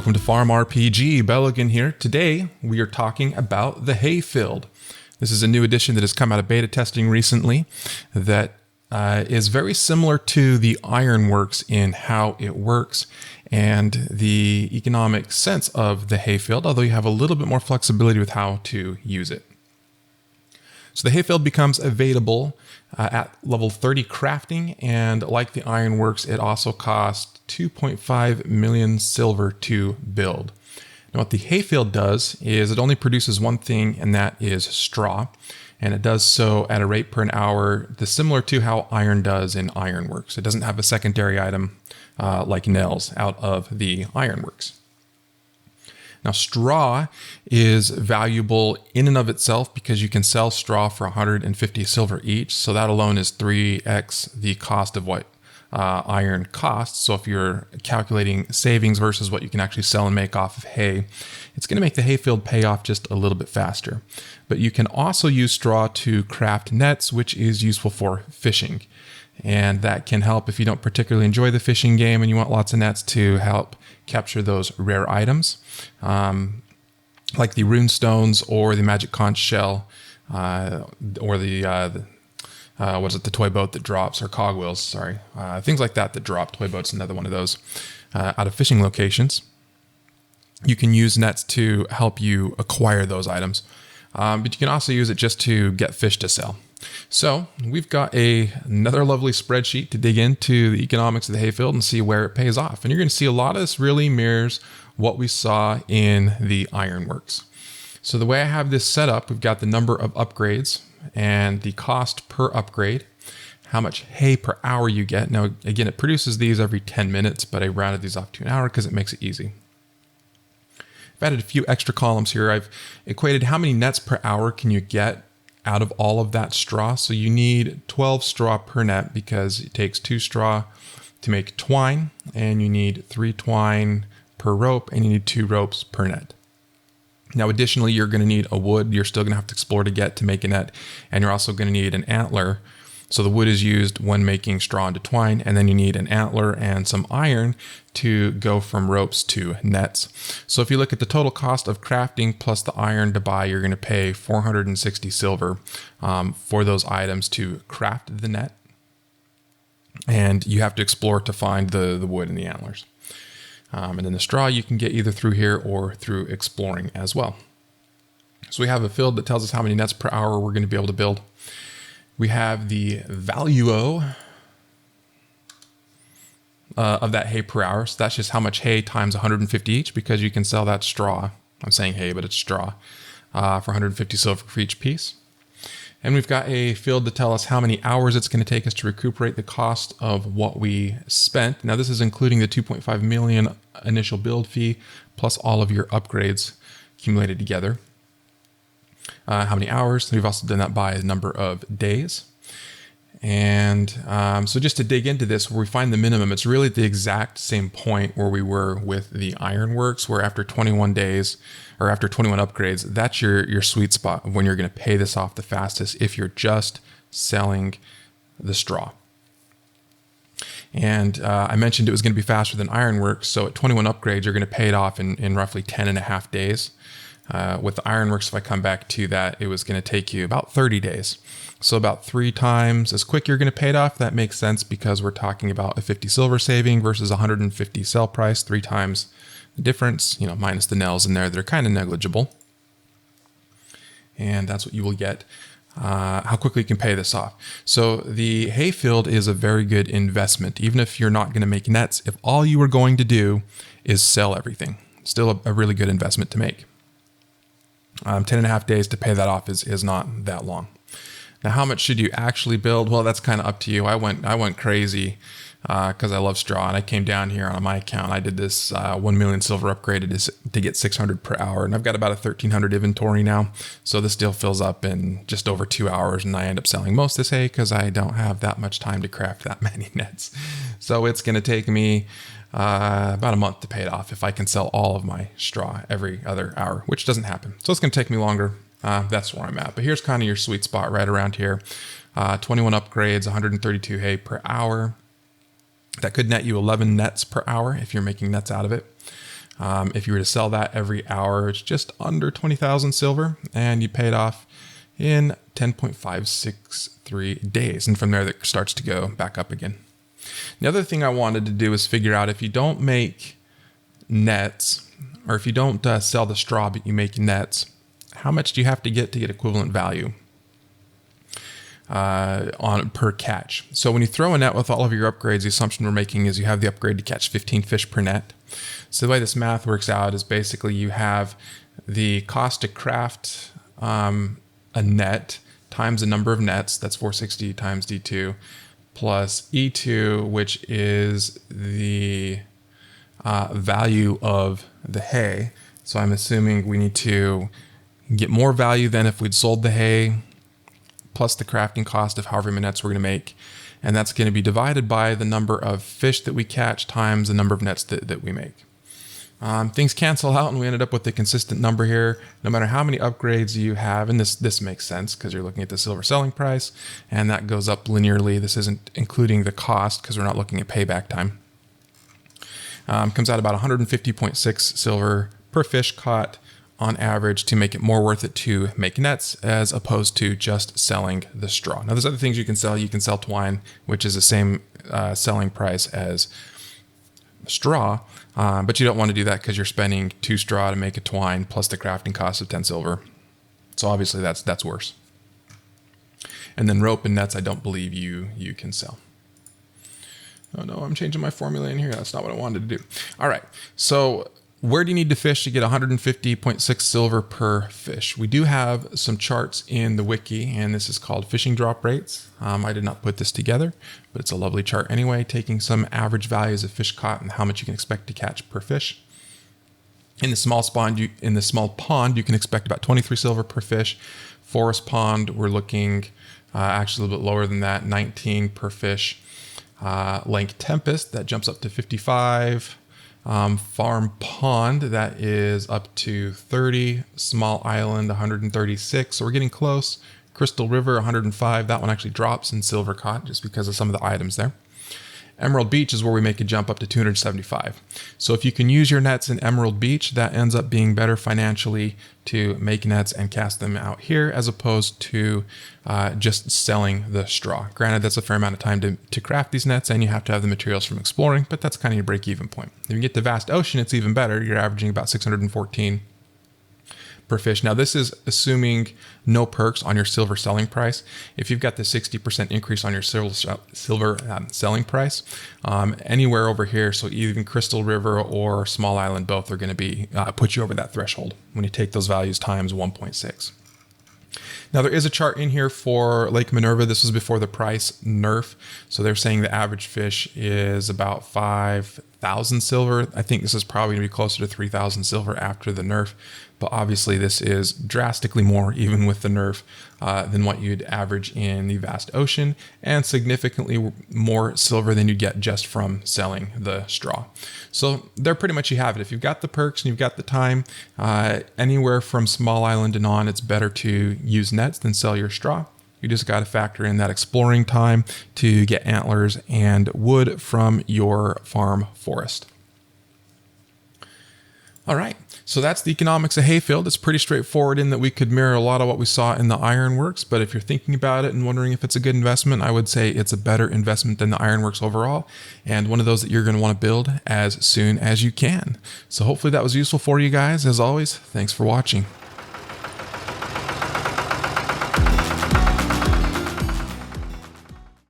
Welcome to FarmRPG. Belligan here. Today we are talking about the Hayfield. This is a new edition that has come out of beta testing recently that is very similar to the Ironworks in how it works and the economic sense of the Hayfield, although you have a little bit more flexibility with how to use it. So the Hayfield becomes available at level 30 crafting, and like the Ironworks, it also costs 2.5 million silver to build. Now what the Hayfield does is it only produces one thing, and that is straw, and it does so at a rate per an hour similar to how iron does in Ironworks. It doesn't have a secondary item like nails out of the Ironworks. Now, straw is valuable in and of itself because you can sell straw for 150 silver each. So that alone is 3x the cost of what iron costs. So if you're calculating savings versus what you can actually sell and make off of hay, it's going to make the Hayfield pay off just a little bit faster. But you can also use straw to craft nets, which is useful for fishing. And that can help if you don't particularly enjoy the fishing game and you want lots of nets to help capture those rare items, like the rune stones or the magic conch shell, or the toy boat that drops, or cogwheels, sorry. Things like that drop. Toy boat's another one of those out of fishing locations. You can use nets to help you acquire those items, but you can also use it just to get fish to sell. So we've got another lovely spreadsheet to dig into the economics of the Hayfield and see where it pays off. And you're going to see a lot of this really mirrors what we saw in the Ironworks. So the way I have this set up, we've got the number of upgrades and the cost per upgrade, how much hay per hour you get. Now, again, it produces these every 10 minutes, but I rounded these off to an hour because it makes it easy. I've added a few extra columns here. I've equated how many nets per hour can you get out of all of that straw. So you need 12 straw per net because it takes 2 straw to make twine, and you need 3 twine per rope, and you need 2 ropes per net. Now, additionally, you're going to need a wood. You're still going to have to explore to get to make a net, and you're also going to need an antler. So the wood is used when making straw into twine, and then you need an antler and some iron to go from ropes to nets. So if you look at the total cost of crafting plus the iron to buy, you're going to pay 460 silver for those items to craft the net. And you have to explore to find the wood and the antlers. And then the straw you can get either through here or through exploring as well. So we have a field that tells us how many nets per hour we're going to be able to build. We have the value of that hay per hour. So that's just how much hay times 150 each, because you can sell that straw. I'm saying hay, but it's straw for 150 silver for each piece. And we've got a field to tell us how many hours it's going to take us to recuperate the cost of what we spent. Now, this is including the 2.5 million initial build fee plus all of your upgrades accumulated together. How many hours. We've also done that by the number of days. And so just to dig into this, where we find the minimum, it's really the exact same point where we were with the Ironworks, where after 21 days or after 21 upgrades, that's your sweet spot of when you're going to pay this off the fastest if you're just selling the straw. And I mentioned it was going to be faster than Ironworks. So at 21 upgrades, you're going to pay it off in roughly 10 and a half days. With the Ironworks, if I come back to that, it was going to take you about 30 days. So about 3 times as quick you're going to pay it off. That makes sense because we're talking about a 50 silver saving versus 150 sell price, 3 times the difference, minus the nails in there that are kind of negligible. And that's what you will get, how quickly you can pay this off. So the Hayfield is a very good investment, even if you're not going to make nets. If all you are going to do is sell everything, still a really good investment to make. 10 and a half days to pay that off is not that long. Now, how much should you actually build? Well, that's kind of up to you. I went crazy because I love straw, and I came down here on my account. I did this 1 million silver upgrade to get 600 per hour, and I've got about a 1,300 inventory now. So this deal fills up in just over 2 hours, and I end up selling most of this hay because I don't have that much time to craft that many nets. So it's going to take me about a month to pay it off if I can sell all of my straw every other hour, which doesn't happen. So it's going to take me longer. That's where I'm at. But here's kind of your sweet spot right around here. 21 upgrades, 132 hay per hour. That could net you 11 nets per hour if you're making nets out of it. If you were to sell that every hour, it's just under 20,000 silver, and you pay it off in 10.563 days. And from there, it starts to go back up again. The other thing I wanted to do is figure out if you don't make nets, or if you don't sell the straw, but you make nets, how much do you have to get equivalent value on per catch? So when you throw a net with all of your upgrades, the assumption we're making is you have the upgrade to catch 15 fish per net. So the way this math works out is basically you have the cost to craft a net times the number of nets, that's 460 times D2, plus E2, which is the value of the hay. So I'm assuming we need to get more value than if we'd sold the hay, plus the crafting cost of however many nets we're going to make. And that's going to be divided by the number of fish that we catch times the number of nets that we make. Things cancel out and we ended up with a consistent number here. No matter how many upgrades you have, and this makes sense because you're looking at the silver selling price, and that goes up linearly. This isn't including the cost because we're not looking at payback time. Comes out about 150.6 silver per fish caught on average to make it more worth it to make nets as opposed to just selling the straw. Now there's other things you can sell. You can sell twine, which is the same selling price as straw, but you don't want to do that because you're spending 2 straw to make a twine plus the crafting cost of 10 silver. So obviously that's worse. And then rope and nets, I don't believe you can sell. Oh no, I'm changing my formula in here. That's not what I wanted to do. All right, so where do you need to fish to get 150.6 silver per fish? We do have some charts in the wiki, and this is called fishing drop rates. I did not put this together, but it's a lovely chart anyway, taking some average values of fish caught and how much you can expect to catch per fish. In the small pond, you can expect about 23 silver per fish. Forest pond, we're looking actually a little bit lower than that, 19 per fish. Lake Tempest, that jumps up to 55. Farm Pond, that is up to 30. Small Island, 136. So we're getting close. Crystal River, 105. That one actually drops in silver caught just because of some of the items there. Emerald Beach is where we make a jump up to 275. So if you can use your nets in Emerald Beach, that ends up being better financially to make nets and cast them out here as opposed to just selling the straw. Granted, that's a fair amount of time to craft these nets, and you have to have the materials from exploring, but that's kind of your break-even point. If you get to Vast Ocean, it's even better. You're averaging about 614 per fish. Now this is assuming no perks on your silver selling price. If you've got the 60% increase on your silver selling price, anywhere over here, so even Crystal River or Small Island, both are going to be put you over that threshold when you take those values times 1.6. Now there is a chart in here for Lake Minerva. This was before the price nerf. So they're saying the average fish is about 5,000 silver. I think this is probably going to be closer to 3,000 silver after the nerf. But obviously this is drastically more, even with the nerf, than what you'd average in the Vast Ocean, and significantly more silver than you'd get just from selling the straw. So there pretty much you have it. If you've got the perks and you've got the time, anywhere from Small Island and on, it's better to use nets than sell your straw. You just got to factor in that exploring time to get antlers and wood from your farm forest. All right, so that's the economics of hayfield. It's pretty straightforward in that we could mirror a lot of what we saw in the ironworks, but if you're thinking about it and wondering if it's a good investment, I would say it's a better investment than the ironworks overall, and one of those that you're going to want to build as soon as you can. So hopefully that was useful for you guys. As always, thanks for watching.